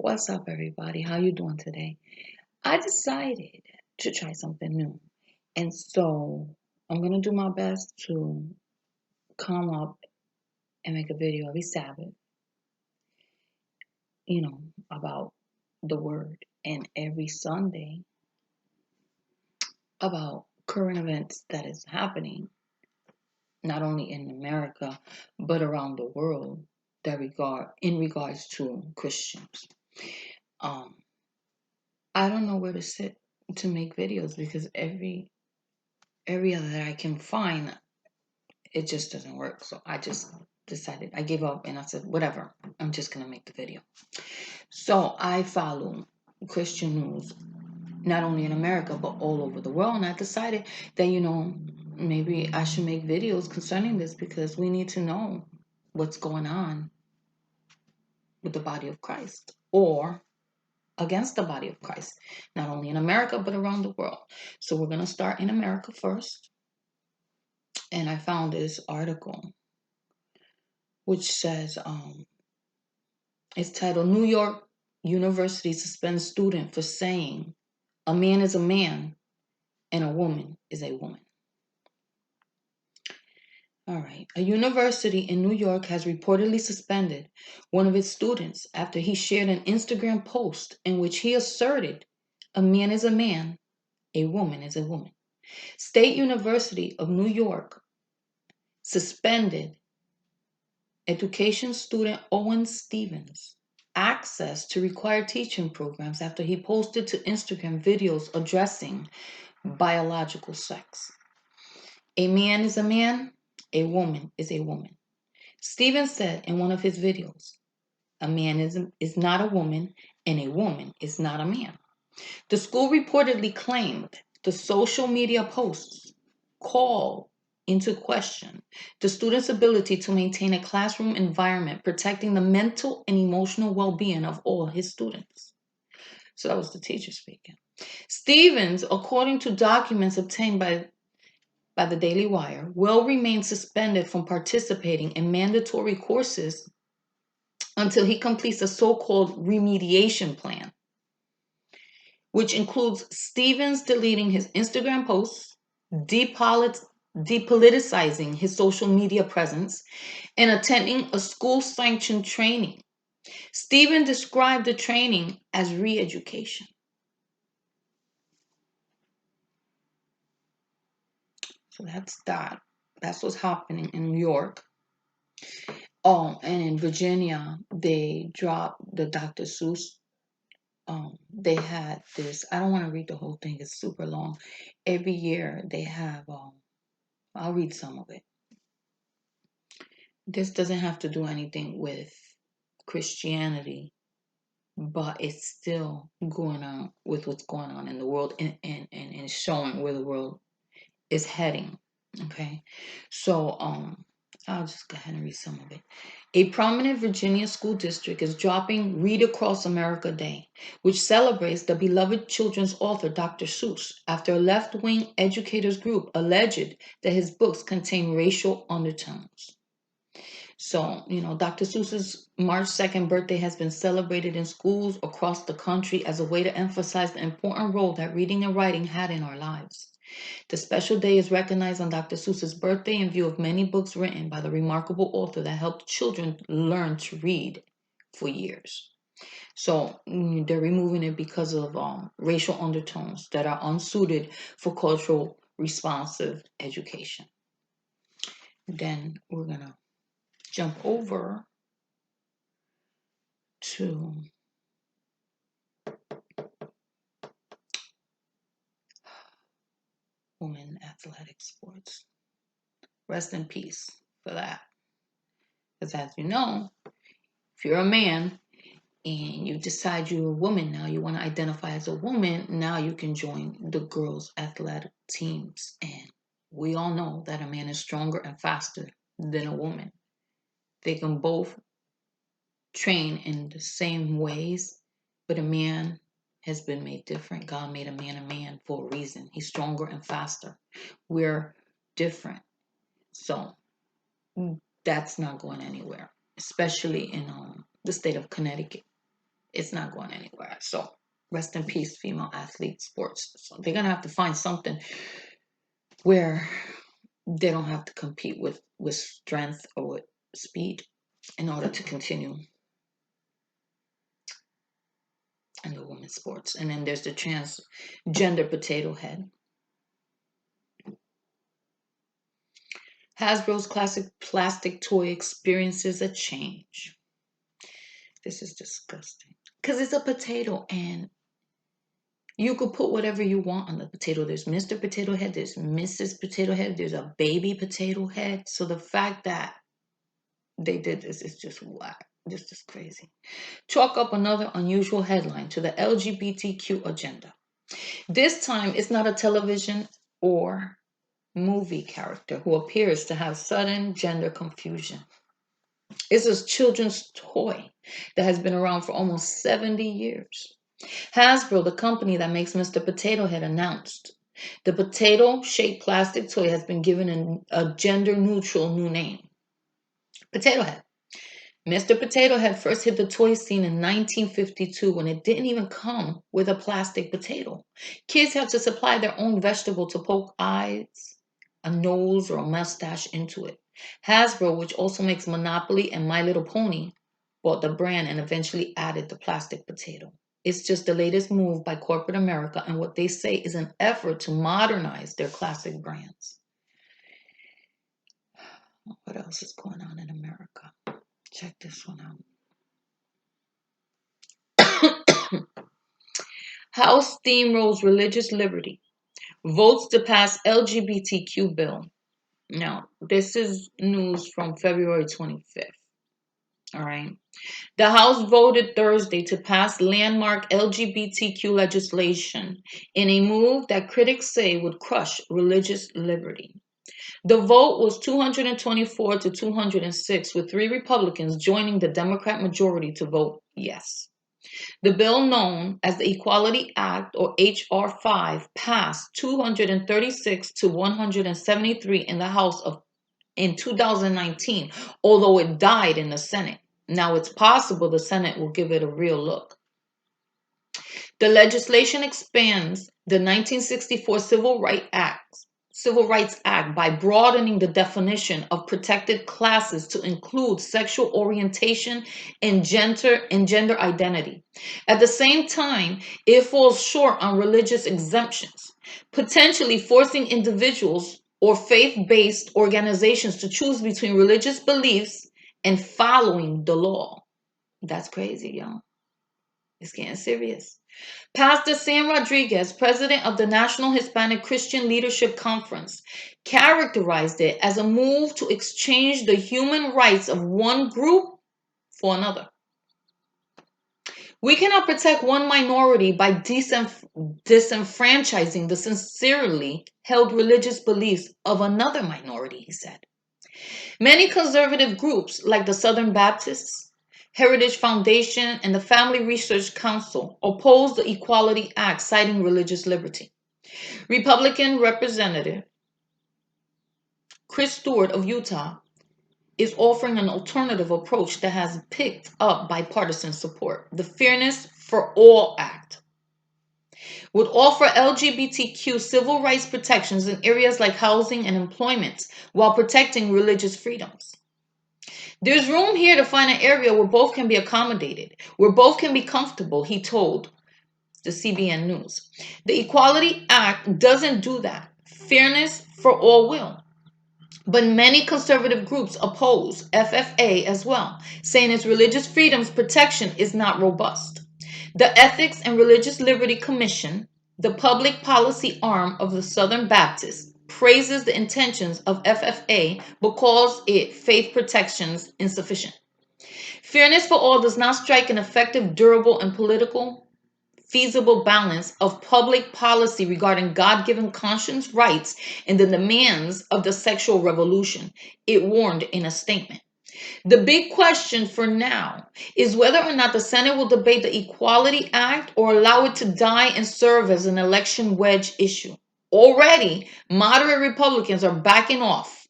What's up, everybody? How you doing today? I decided to try something new, and so I'm gonna do my best to come up and make a video every Sabbath, you know, about the Word, and every Sunday about current events that is happening, not only in America but around the world in regards to Christians. Um, I don't know where to sit to make videos because every area that I can find, it just doesn't work. So I just decided, I gave up and I said, whatever, I'm just going to make the video. So I follow Christian news, not only in America, but all over the world. And I decided that, maybe I should make videos concerning this because we need to know what's going on with the body of Christ or against the body of Christ, not only in America, but around the world. So we're going to start in America first. And I found this article which says, it's titled, New York University suspends student for saying a man is a man and a woman is a woman. All right. A university in New York has reportedly suspended one of its students after he shared an Instagram post in which he asserted a man is a man, a woman is a woman. State University of New York suspended education student Owen Stevens access to required teaching programs after he posted to Instagram videos addressing biological sex. A man is a man, a woman is a woman. Stevens said in one of his videos, a man is not a woman and a woman is not a man. The school reportedly claimed the social media posts call into question the students' ability to maintain a classroom environment protecting the mental and emotional well-being of all his students. So that was the teacher speaking. Stevens, according to documents obtained by the Daily Wire, will remain suspended from participating in mandatory courses until he completes a so-called remediation plan, which includes Stevens deleting his Instagram posts, depoliticizing his social media presence, and attending a school-sanctioned training. Stevens described the training as re-education. So that's that. That's what's happening in New York. Oh, and in Virginia, they dropped the Dr. Seuss. They had this. I don't want to read the whole thing. It's super long. Every year they have. I'll read some of it. This doesn't have to do anything with Christianity, but it's still going on with what's going on in the world and showing where the world is heading. Okay, so I'll just go ahead and read some of it. A prominent Virginia school district is dropping Read Across America Day, which celebrates the beloved children's author Dr. Seuss, after a left-wing educators group alleged that his books contain racial undertones. So, Dr. Seuss's March 2nd birthday has been celebrated in schools across the country as a way to emphasize the important role that reading and writing had in our lives. The special day is recognized on Dr. Seuss's birthday in view of many books written by the remarkable author that helped children learn to read for years. So they're removing it because of racial undertones that are unsuited for cultural responsive education. Then we're going to jump over to women athletic sports. Rest in peace for that. Because as you know, if you're a man and you decide you're a woman now, you want to identify as a woman, now you can join the girls' athletic teams. And we all know that a man is stronger and faster than a woman. They can both train in the same ways, but a man has been made different. God made a man for a reason. He's stronger and faster. We're different. So that's not going anywhere, especially in the state of Connecticut. It's not going anywhere. So rest in peace, female athlete sports. So they're gonna have to find something where they don't have to compete with strength or with speed in order to continue in the women's sports. And then there's the transgender potato head. Hasbro's classic plastic toy experiences a change. This is disgusting. Because it's a potato and you could put whatever you want on the potato. There's Mr. Potato Head, there's Mrs. Potato Head, there's a baby potato head. So the fact that they did this is just whack. This is crazy. Chalk up another unusual headline to the LGBTQ agenda. This time, it's not a television or movie character who appears to have sudden gender confusion. It's a children's toy that has been around for almost 70 years. Hasbro, the company that makes Mr. Potato Head, announced the potato-shaped plastic toy has been given a gender-neutral new name, Potato Head. Mr. Potato Head first hit the toy scene in 1952 when it didn't even come with a plastic potato. Kids had to supply their own vegetable to poke eyes, a nose, or a mustache into it. Hasbro, which also makes Monopoly and My Little Pony, bought the brand and eventually added the plastic potato. It's just the latest move by corporate America and what they say is an effort to modernize their classic brands. What else is going on in America? Check this one out. House steamrolls religious liberty. Votes to pass LGBTQ bill. Now, this is news from February 25th. All right. The House voted Thursday to pass landmark LGBTQ legislation in a move that critics say would crush religious liberty. The vote was 224 to 206, with 3 Republicans joining the Democrat majority to vote yes. The bill known as the Equality Act, or H.R. 5, passed 236 to 173 in the House in 2019, although it died in the Senate. Now it's possible the Senate will give it a real look. The legislation expands the 1964 Civil Rights Act by broadening the definition of protected classes to include sexual orientation and gender identity. At the same time, it falls short on religious exemptions, potentially forcing individuals or faith-based organizations to choose between religious beliefs and following the law. That's crazy, y'all. It's getting serious. Pastor Sam Rodriguez, president of the National Hispanic Christian Leadership Conference, characterized it as a move to exchange the human rights of one group for another. We cannot protect one minority by disenfranchising the sincerely held religious beliefs of another minority, he said. Many conservative groups, like the Southern Baptists, Heritage Foundation, and the Family Research Council, oppose the Equality Act, citing religious liberty. Republican Representative Chris Stewart of Utah is offering an alternative approach that has picked up bipartisan support. The Fairness for All Act would offer LGBTQ civil rights protections in areas like housing and employment while protecting religious freedoms. There's room here to find an area where both can be accommodated, where both can be comfortable, he told the CBN News. The Equality Act doesn't do that. Fairness for all will. But many conservative groups oppose FFA as well, saying its religious freedoms protection is not robust. The Ethics and Religious Liberty Commission, the public policy arm of the Southern Baptists, praises the intentions of FFA but calls it faith protections insufficient. Fairness for all does not strike an effective, durable, and political feasible balance of public policy regarding God-given conscience rights and the demands of the sexual revolution, it warned in a statement. The big question for now is whether or not the Senate will debate the Equality Act or allow it to die and serve as an election wedge issue. Already, moderate Republicans are backing off.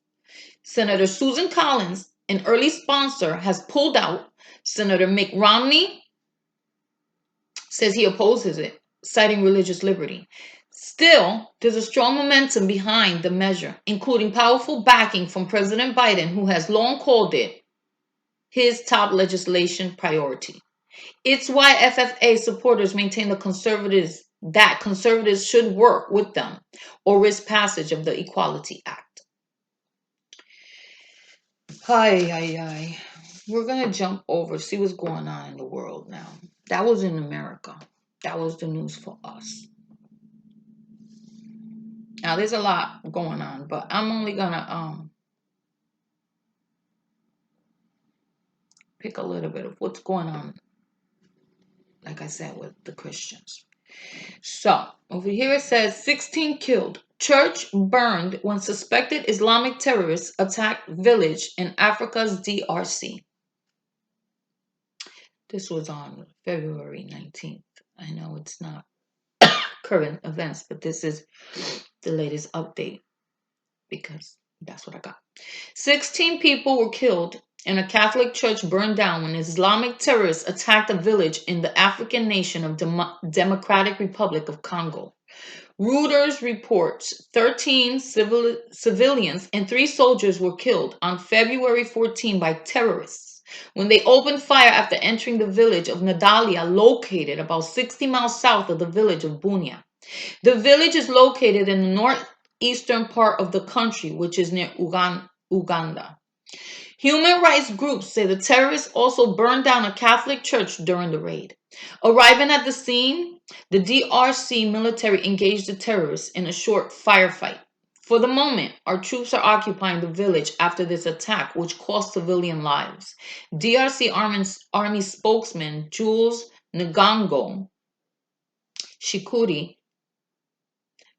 Senator Susan Collins, an early sponsor, has pulled out. Senator Mitt Romney says he opposes it, citing religious liberty. Still, there's a strong momentum behind the measure, including powerful backing from President Biden, who has long called it his top legislation priority. It's why FFA supporters maintain that conservatives should work with them or risk passage of the Equality Act. Hi. We're going to jump over, see what's going on in the world now. That was in America. That was the news for us. Now, there's a lot going on, but I'm only going to pick a little bit of what's going on, like I said, with the Christians. So, over here it says 16 killed. Church burned when suspected Islamic terrorists attacked village in Africa's DRC. This was on February 19th. I know it's not current events, but this is the latest update because that's what I got. 16 people were killed and a Catholic church burned down when Islamic terrorists attacked a village in the African nation of Democratic Republic of Congo. Reuters reports 13 civilians and 3 soldiers were killed on February 14 by terrorists when they opened fire after entering the village of Nadalia, located about 60 miles south of the village of Bunia. The village is located in the northeastern part of the country, which is near Uganda. Human rights groups say the terrorists also burned down a Catholic church during the raid. Arriving at the scene, the DRC military engaged the terrorists in a short firefight. For the moment, our troops are occupying the village after this attack, which cost civilian lives. DRC Army spokesman Jules Ngongo Shikuri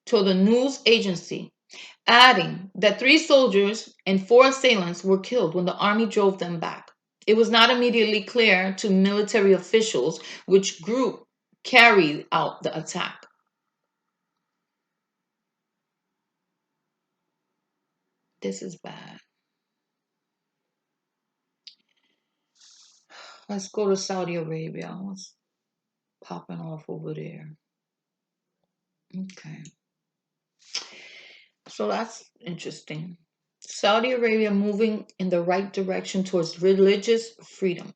told the news agency, adding that 3 soldiers and 4 assailants were killed when the army drove them back. It was not immediately clear to military officials which group carried out the attack. This is bad. Let's go to Saudi Arabia. What's popping off over there? Okay. So that's interesting. Saudi Arabia moving in the right direction towards religious freedom.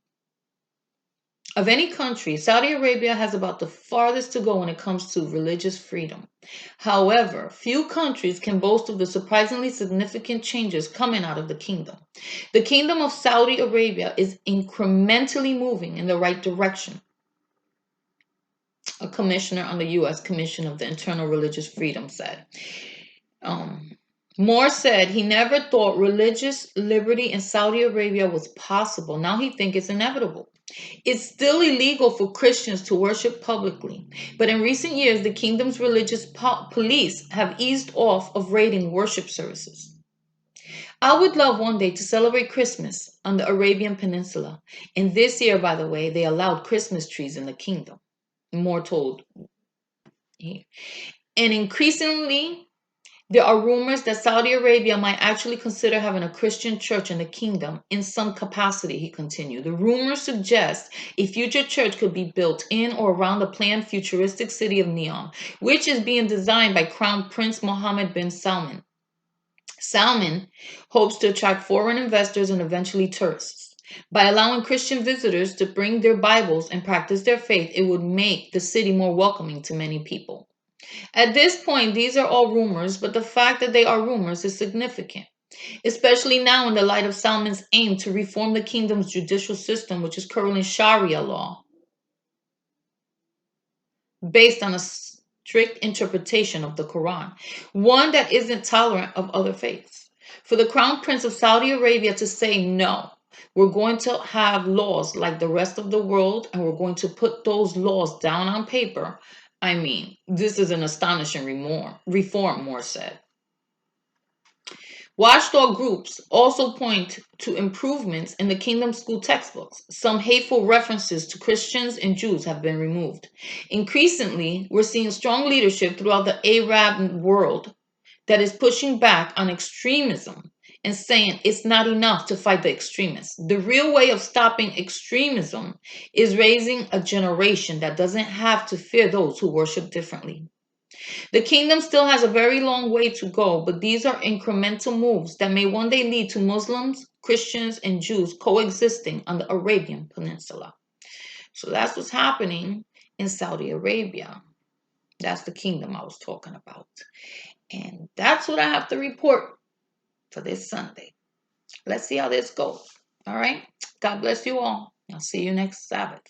Of any country, Saudi Arabia has about the farthest to go when it comes to religious freedom. However, few countries can boast of the surprisingly significant changes coming out of the kingdom. The Kingdom of Saudi Arabia is incrementally moving in the right direction. A commissioner on the U.S. Commission of the Internal Religious Freedom said. Moore said he never thought religious liberty in Saudi Arabia was possible. Now he thinks it's inevitable. It's still illegal for Christians to worship publicly, but in recent years, the kingdom's religious police have eased off of raiding worship services. I would love one day to celebrate Christmas on the Arabian Peninsula. And this year, by the way, they allowed Christmas trees in the kingdom. Moore told here. And increasingly, there are rumors that Saudi Arabia might actually consider having a Christian church in the kingdom in some capacity, he continued. The rumors suggest a future church could be built in or around the planned futuristic city of Neom, which is being designed by Crown Prince Mohammed bin Salman. Salman hopes to attract foreign investors and eventually tourists. By allowing Christian visitors to bring their Bibles and practice their faith, it would make the city more welcoming to many people. At this point, these are all rumors, but the fact that they are rumors is significant, especially now in the light of Salman's aim to reform the kingdom's judicial system, which is currently Sharia law, based on a strict interpretation of the Quran, one that isn't tolerant of other faiths. For the Crown Prince of Saudi Arabia to say, no, we're going to have laws like the rest of the world, and we're going to put those laws down on paper, I mean, this is an astonishing reform, Moore said. Watchdog groups also point to improvements in the kingdom's school textbooks. Some hateful references to Christians and Jews have been removed. Increasingly, we're seeing strong leadership throughout the Arab world that is pushing back on extremism and saying it's not enough to fight the extremists. The real way of stopping extremism is raising a generation that doesn't have to fear those who worship differently. The kingdom still has a very long way to go, but these are incremental moves that may one day lead to Muslims, Christians, and Jews coexisting on the Arabian Peninsula. So that's what's happening in Saudi Arabia. That's the kingdom I was talking about. And that's what I have to report for this Sunday. Let's see how this goes. All right. God bless you all. I'll see you next Sabbath.